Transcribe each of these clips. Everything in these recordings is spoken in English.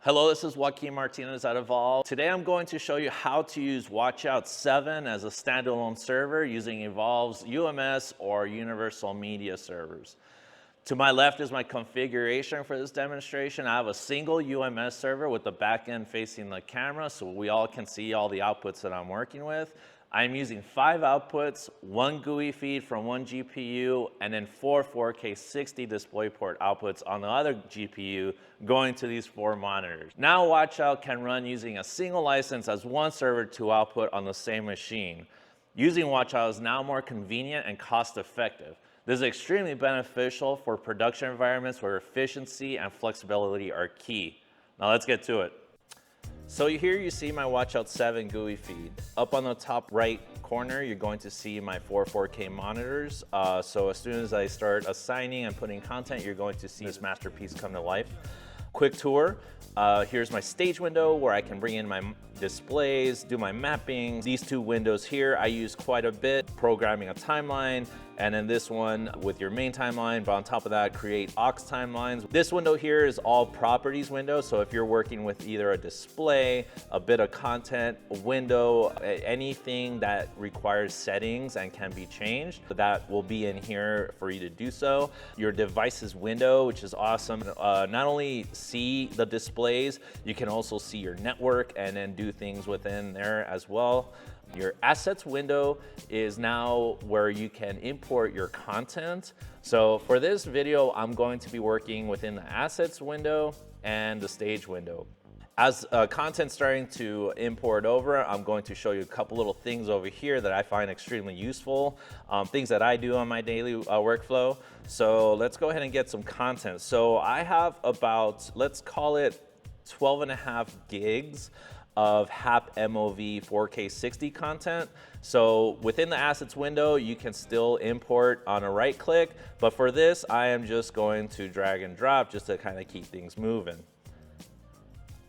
Hello, this is Joaquin Martinez at Evolve. Today I'm going to show you how to use Watchout 7 as a standalone server using Evolve's UMS or Universal Media servers. To my left is my configuration for this demonstration. I have a single UMS server with the back end facing the camera so we all can see all the outputs that I'm working with. I'm using 5 outputs, 1 GUI feed from one GPU, and then 4 4K 60 DisplayPort outputs on the other GPU going to these 4 monitors. Now Watchout can run using a single license as one server to output on the same machine. Using Watchout is now more convenient and cost effective. This is extremely beneficial for production environments where efficiency and flexibility are key. Now let's get to it. So here you see my Watchout 7 GUI feed. Up on the top right corner, you're going to see my 4 4K monitors. So as soon as I start assigning and putting content, you're going to see this masterpiece come to life. Quick tour. Here's my stage window where I can bring in my displays, do my mapping. These 2 windows here I use quite a bit, programming a timeline, and then this one with your main timeline, but on top of that, create aux timelines. This window here is all properties window, so if you're working with either a display, a bit of content, a window, anything that requires settings and can be changed, that will be in here for you to do so. Your devices window, which is awesome. Not only see the displays, you can also see your network and then do things within there as well. Your assets window is now where you can import your content. So for this video, I'm going to be working within the assets window and the stage window. As content starting to import over, I'm going to show you a couple little things over here that I find extremely useful, things that I do on my daily workflow. So let's go ahead and get some content. So I have about, let's call it 12.5 gigs of HAP MOV 4K 60 content. So within the assets window, you can still import on a right click, but for this, I am just going to drag and drop just to kind of keep things moving.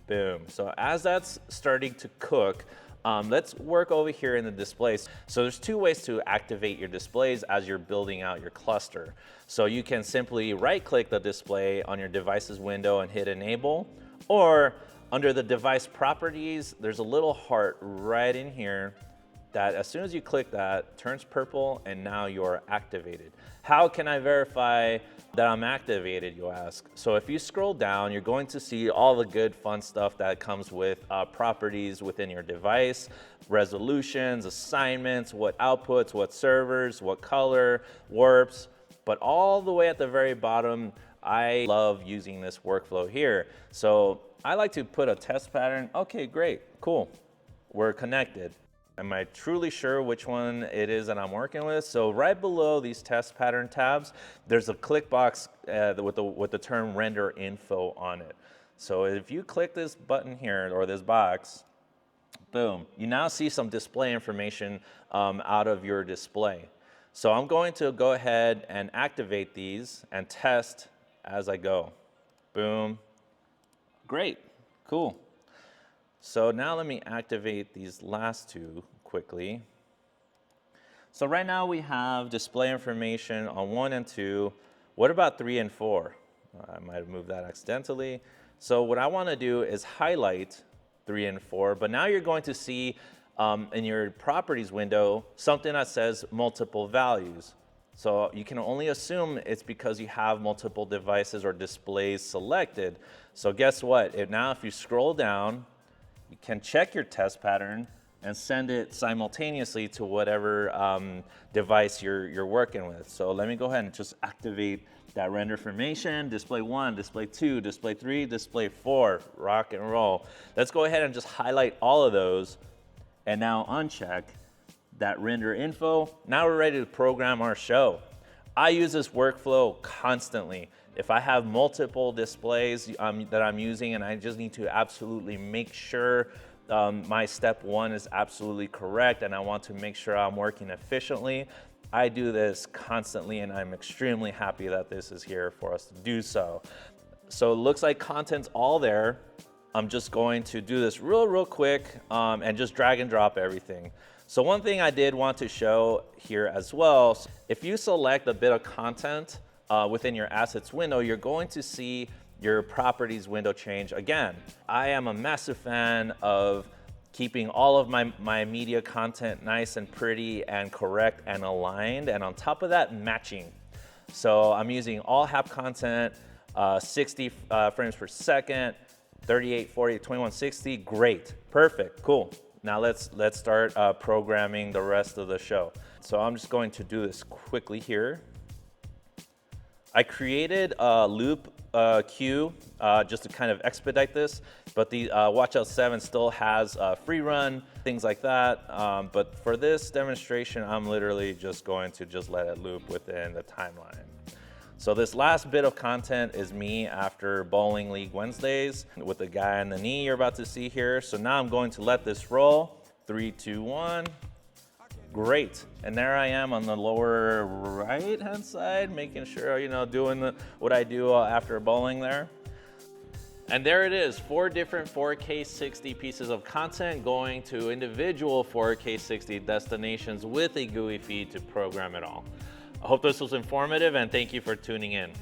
Boom. So as that's starting to cook, let's work over here in the displays. So there's 2 ways to activate your displays as you're building out your cluster. So you can simply right click the display on your devices window and hit enable, or under the device properties, there's a little heart right in here that as soon as you click that, turns purple and now you're activated. How can I verify that I'm activated, you ask? So if you scroll down, you're going to see all the good fun stuff that comes with properties within your device, resolutions, assignments, what outputs, what servers, what color, warps, but all the way at the very bottom, I love using this workflow here. So I like to put a test pattern. Okay, great, cool. We're connected. Am I truly sure which one it is that I'm working with? So right below these test pattern tabs, there's a click box with the term render info on it. So if you click this button here or this box, boom, you now see some display information out of your display. So I'm going to go ahead and activate these and test as I go. Boom. Great, cool. So now let me activate these last 2 quickly. So right now we have display information on 1 and 2. What about 3 and 4? I might have moved that accidentally. So what I want to do is highlight 3 and 4, but now you're going to see in your properties window something that says multiple values. So you can only assume it's because you have multiple devices or displays selected. So guess what? Now if you scroll down, you can check your test pattern and send it simultaneously to whatever device you're working with. So let me go ahead and just activate that render information, display 1, display 2, display 3, display 4, rock and roll. Let's go ahead and just highlight all of those and now uncheck that render info. Now we're ready to program our show. I use this workflow constantly. If I have multiple displays that I'm using and I just need to absolutely make sure my step 1 is absolutely correct and I want to make sure I'm working efficiently, I do this constantly and I'm extremely happy that this is here for us to do so. So it looks like content's all there. I'm just going to do this real quick and just drag and drop everything. So one thing I did want to show here as well, if you select a bit of content within your assets window, you're going to see your properties window change. Again, I am a massive fan of keeping all of my media content nice and pretty and correct and aligned, and on top of that, matching. So I'm using all HAP content, 60 frames per second, 38, 40, 2160, great, perfect, cool. Now let's start programming the rest of the show. So I'm just going to do this quickly here. I created a loop queue just to kind of expedite this, but the Watchout 7 still has free run, things like that. But for this demonstration, I'm literally just going to just let it loop within the timeline. So this last bit of content is me after Bowling League Wednesdays with the guy on the knee you're about to see here. So now I'm going to let this roll. 3, 2, 1. Great, and there I am on the lower right-hand side, making sure, you know, doing what I do after bowling there. And there it is, 4 different 4K 60 pieces of content going to individual 4K 60 destinations with a GUI feed to program it all. I hope this was informative, and thank you for tuning in.